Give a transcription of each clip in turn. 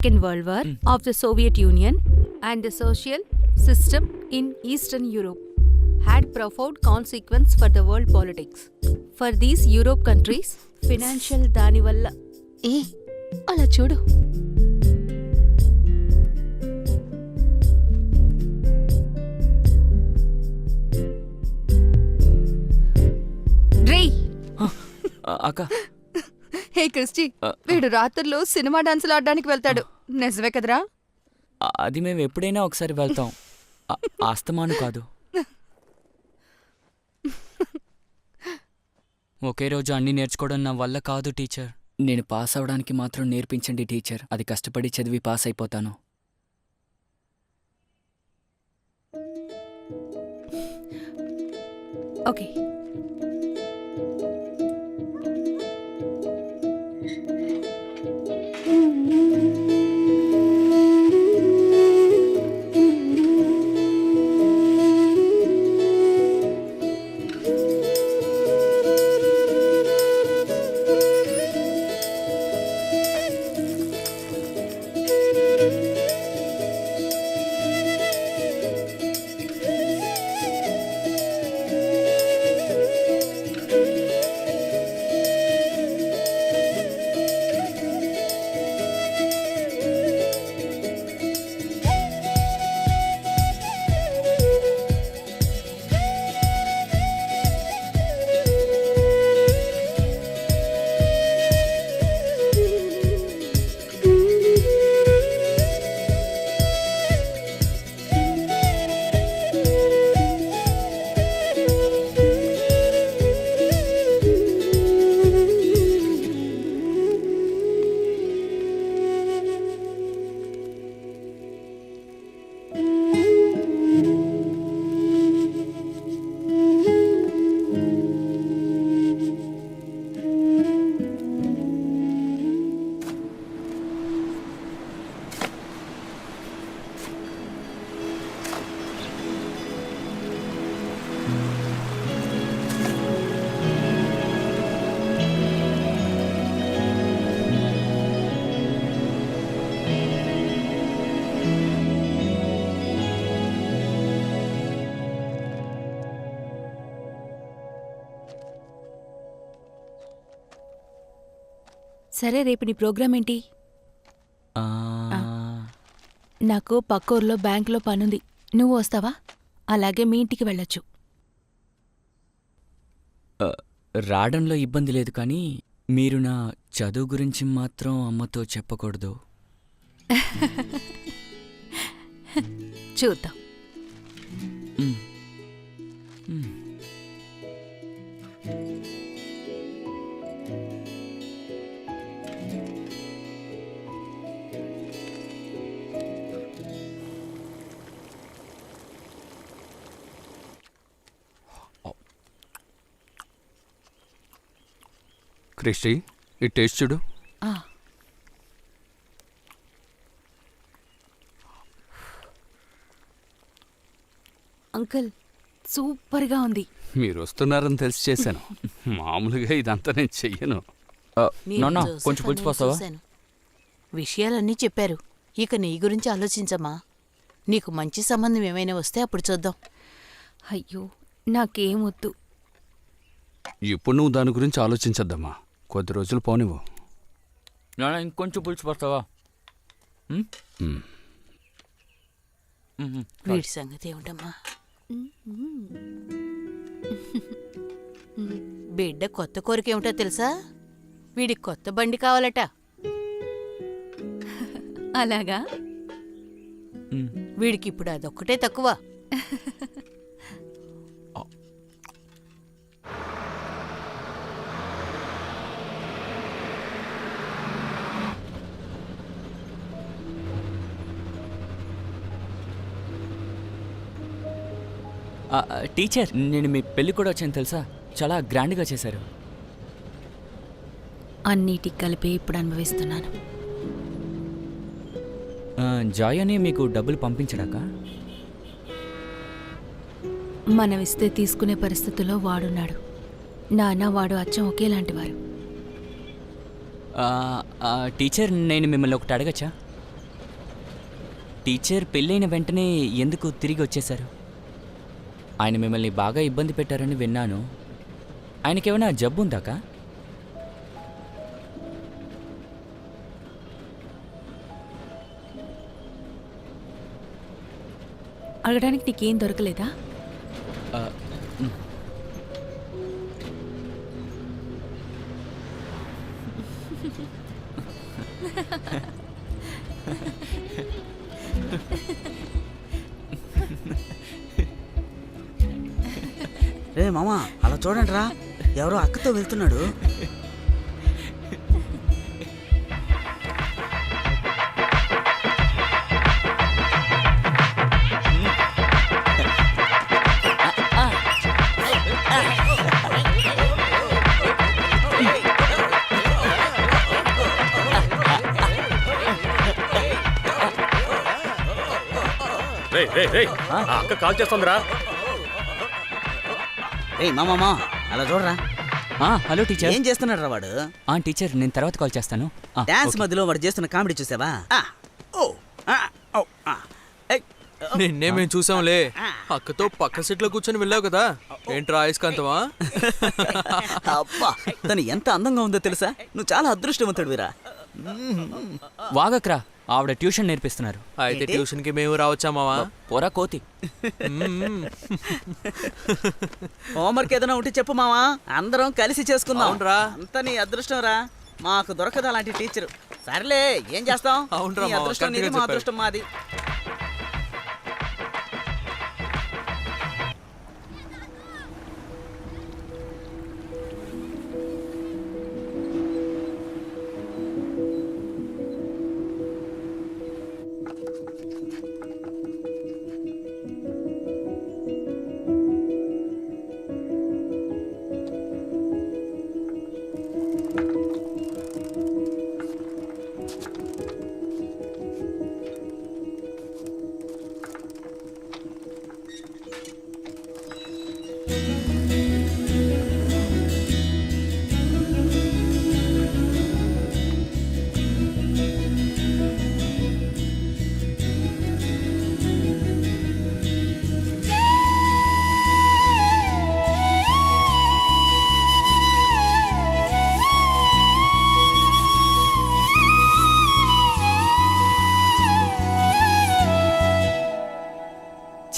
Second World War of the Soviet Union and the social system in Eastern Europe had profound consequence for the world politics. For these Europe countries, financial దాని వల్ల అలా చూడు. రేయ్ అక్క హే క్రిస్టి, వీడు రాత్రుల్లో cinema డాన్సులు ఆడడానికి వెళ్తాడు. నిజమే కదరా? అది మేము ఎప్పుడైనా ఒకసారి వెళ్తాం. ఆస్తమాను కాదు. ఒకే రోజు అన్నీ నేర్చుకోవడం నా వల్ల కాదు టీచర్. నేను పాస్ అవడానికి మాత్రం నేర్పించండి టీచర్. అది కష్టపడి చదివి పాస్ అయిపోతాను. ఓకే. సరే, రేపు నీ ప్రోగ్రామ్ ఏంటి? నాకు పక్కూర్లో బ్యాంకులో పనుంది. నువ్వు వస్తావా? అలాగే మీ ఇంటికి వెళ్ళొచ్చు. రావడంలో ఇబ్బంది లేదు, కానీ మీరు నా చదువు గురించి మాత్రం అమ్మతో చెప్పకూడదు. చూద్దాం. క్రిస్టి, ఈ టేస్ట్ చూడు. అంకుల్, సూపర్గా ఉంది. మీరు వస్తున్నారని తెలిసి చేశాను. మామూలుగా ఇదంతా నేను చెయ్యను. కొంచెం పులిచిపోస్తావా? విషయాలన్నీ చెప్పారు. ఇక నీ గురించి ఆలోచించమ్మా. నీకు మంచి సంబంధం ఏమైనా వస్తే అప్పుడు చూద్దాం. అయ్యో, నాకేమొద్దు. ఇప్పుడు నువ్వు దాని గురించి ఆలోచించద్దమ్మా. కొద్ది రోజులు పోనివ్వు. ఇంకొంచెం పులిచిపోస్తావా? వీడి సంగతి ఏమిటమ్మా? బిడ్డ కొత్త కోరిక ఏమిటో తెలుసా? వీడికి కొత్త బండి కావాలట. అలాగా? వీడికి ఇప్పుడు అదొక్కటే తక్కువ. టీచర్, నేను మీ పెళ్ళి కూడా వచ్చాను తెలుసా? చాలా గ్రాండ్గా చేశారు. అన్నిటికి కలిపి ఇప్పుడు అనుభవిస్తున్నాను. జాయ్ అని మీకు డబ్బులు పంపించడాక? మనమిస్తే తీసుకునే పరిస్థితుల్లో వాడున్నాడు. నాన్న వాడు అచ్చం ఒకేలాంటివారు. టీచర్, నేను మిమ్మల్ని ఒకటి అడగచ్చా? టీచర్ పెళ్ళైన వెంటనే ఎందుకు తిరిగి వచ్చేశారు? ఆయన మిమ్మల్ని బాగా ఇబ్బంది పెట్టారని విన్నాను. ఆయనకేమైనా జబ్బు ఉందాకా? అడగడానికి నీకేం దొరకలేదా? ఆ, మ్. రే మామ, అలా చూడండి రా, ఎవరో అక్కతో వెళ్తున్నాడు. అక్క కాల్ చేస్తుందిరా. రే మామ, అలా చూడరా. Hello teacher. ఏం చేస్తున్నాడు రా వాడు? టీచర్ నేను తర్వాత కాల్ చేస్తాను. డాన్స్ మధ్యలో వాడు చేస్తున్న కామెడీ చూసావా? నిన్నే మేము చూసాంలే. అక్కతో పక్క సీట్ లో కూర్చొని వెళ్ళావు కదా, ఏంట్రా అయస్కాంతమా? అబ్బా, తను ఎంత అందంగా ఉందో తెలుసా? నువ్వు చాలా అదృష్టవంతుడివిరా. వాగక్రా, ఆవిడ ట్యూషన్ నేర్పిస్తున్నారు. అయితే ట్యూషన్ కి మేము రావచ్చా మావా? పోరా కోతి. హోంవర్క్ ఏదైనా ఉంటే చెప్పు మావా, అందరం కలిసి చేసుకుందాం. అవునరా. అంత నీ అదృష్టం రా, మాకు దొరకదు అలాంటి టీచరు. సర్లే, ఏం చేస్తాం? అవునరా నీ మావా, అదృష్టం నీది, కరెక్ట్గా మా చెప్పారు. అదృష్టం మాది.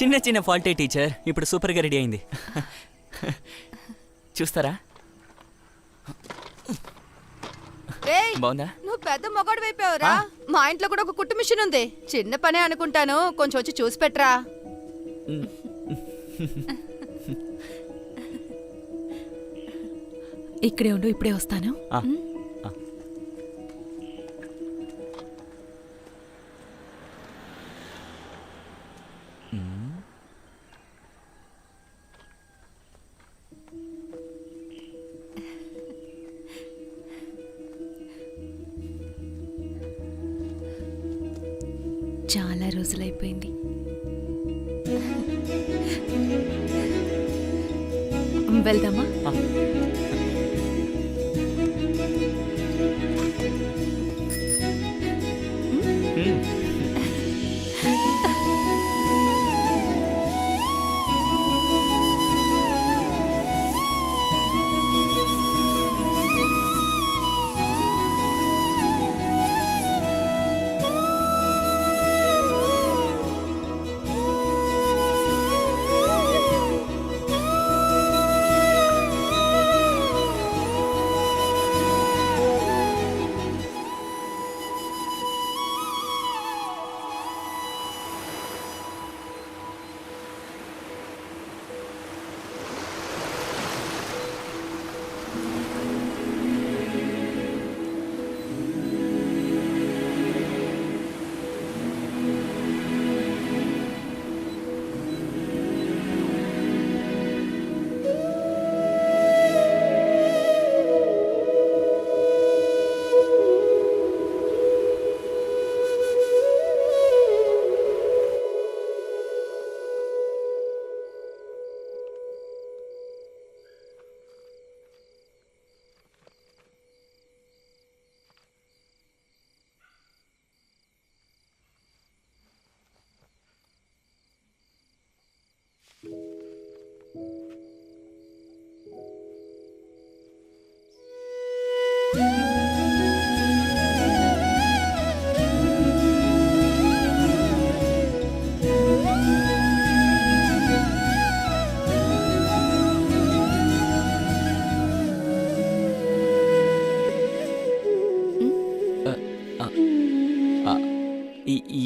చిన్న చిన్న ఫాల్టే టీచర్, ఇప్పుడు సూపర్గా రెడీ అయింది. చూస్తారా? రేయ్, బాగుందా? నువ్వు పెద్ద మొగాడు వైపోయావురా. మా ఇంట్లో కూడా ఒక కుట్టు మిషన్ ఉంది. చిన్న పనే అనుకుంటాను, కొంచెం వచ్చి చూసి పెట్టరా. ఇక్కడే ఉండు, ఇప్పుడే వస్తాను. చాలా రోజులైపోయింది. వెళ్దామా?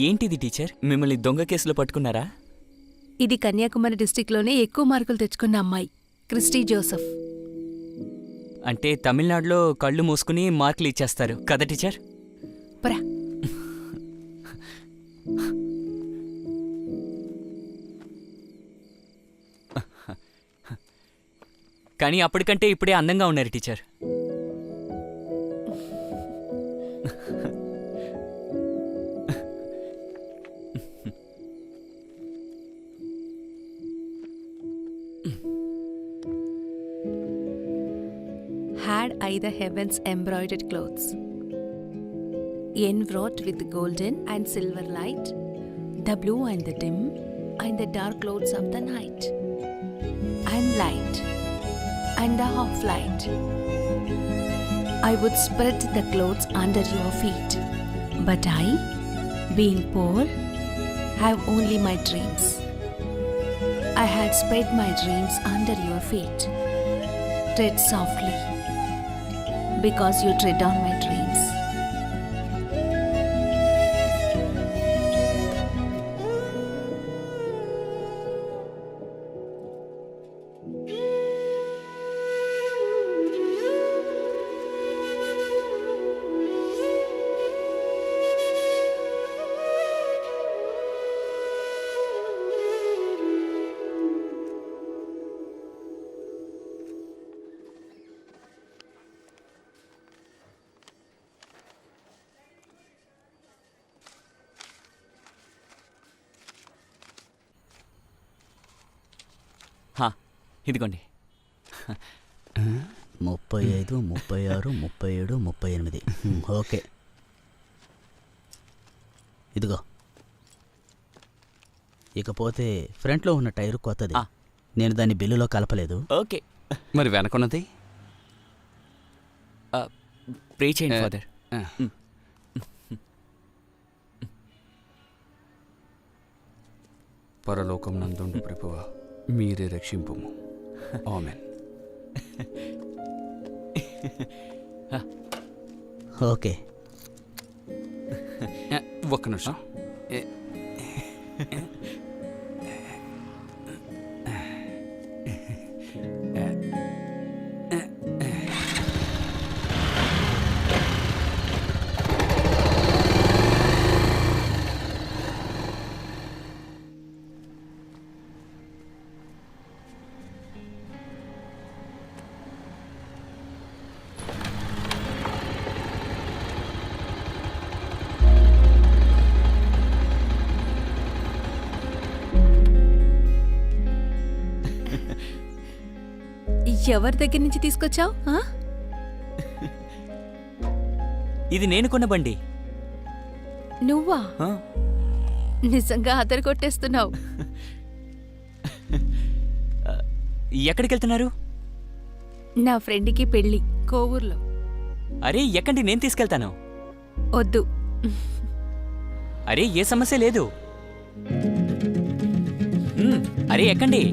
ఏంటిది టీచర్, మిమ్మల్ని దొంగ కేసులో పట్టుకున్నారా? ఇది కన్యాకుమారి డిస్టిక్లోనే ఎక్కువ మార్కులు తెచ్చుకున్న అమ్మాయి, క్రిస్టీ జోసెఫ్. అంటే తమిళనాడులో కళ్ళు మూసుకుని మార్కులు ఇచ్చేస్తారు కదా టీచర్? పరా. కానీ అప్పటికంటే ఇప్పుడే అందంగా ఉన్నారు teacher. Had I the heavens embroidered clothes, enwrought with golden and silver light, the blue and the dim and the dark clouds of the night, and light and the half light, I would spread the clothes under your feet. But I, being poor, have only my dreams. I had spread my dreams under your feet. Tread softly, because you tread on my dreams. హా, ఇదిగోండి. 35, 36, 37, 38. Okay, ఇదిగో. ఇకపోతే ఫ్రంట్లో ఉన్న tyre కొత్తది. నేను దాన్ని బిల్లులో కలపలేదు. ఓకే, మరి వెనకున్నది? ప్రే చేయండి ఫాదర్. పరలోకం నందుండు ప్రభువా, మీరే రక్షింపుము. ఆమేన్. ఓకే, ఒక్క నిమిషం. ఎవరి దగ్గర నుంచి తీసుకొచ్చావు? ఇది నేను కొన్న బండి. నువ్వా? ఆ, నిజంగా అదరు కొట్టేస్తున్నావు. ఎక్కడికి వెళ్తున్నారు? నా ఫ్రెండ్కి పెళ్ళి కోవూర్లో. అరే ఎక్కండి, నేను తీసుకెళ్తాను. వద్దు. అరే ఏ సమస్య లేదు. అరే ఎక్కండి.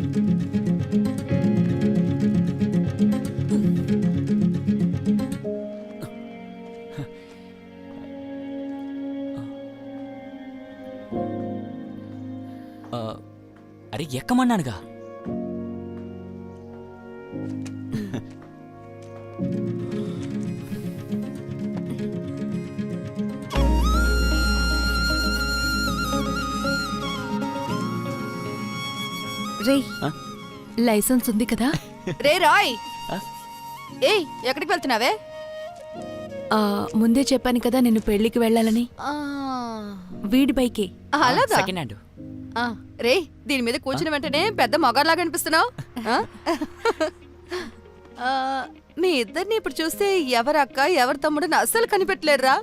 అరే ఎక్కమన్నానుగా. రేయ్, లైసెన్స్ ఉంది కదా? రే రాయ్, ఏయ్ ఎక్కడికి వెళ్తున్నావే? ముందే చెప్పాను కదా నేను పెళ్ళికి వెళ్ళాలని. వీడి బైకే. అలాగా? Second hand. రే, దీని మీద కూర్చున్న వెంటనే పెద్ద మగాళ్ళలాగా అనిపిస్తున్నావు. మీ ఇద్దరిని ఇప్పుడు చూస్తే ఎవరక్క ఎవరి తమ్ముడు అస్సలు కనిపెట్టలేరురా.